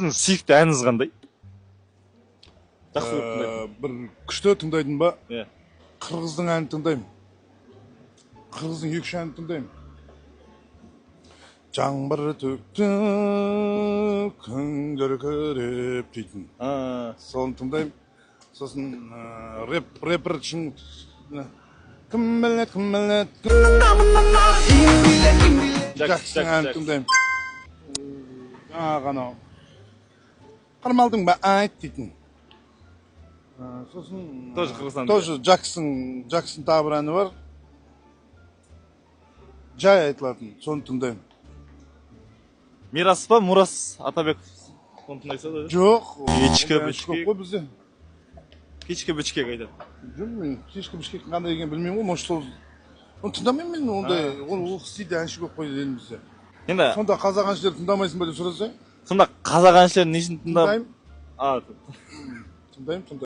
Сүйікті әніңіз қандай? Жақсы көріп тыңдайтын. Bir күшті тыңдайтын ба? Иә. Қырғыздың әнін тыңдаймын. Қырғыздың екі әнін тыңдаймын. Жаңбыр төкті, күн күркіреп дейтін. Соны тыңдаймын. Сосын рэпер үшін кім білет. Жақсы әнін тыңдаймын. Жаңағы анау Қармалдың ба айт дейтін. Сосын Тоже Қырғызстан. Тоже Джексон тағы бір әні бар. Жай айтылатын, соны тыңдаймын. Мирас па, Мурас Атабеков? Соны тыңдайсыз ба? Жоқ. Кешкі бішкек. Көп қой бізде. Кешкі бішкек айтады. Жүрмін, кешкі бішкек қандай екенін білмеймін ғой, может сол. Оны тыңдамаймын мен, ондай. Ол стильде әнші көп қой елімізде. Енді Сонда қазақ әншілерді тыңдамайсың ба деп сұраса? сонда қазақ әншілерін несін тыңдап? Тыңдаймын. Тыңдаймын.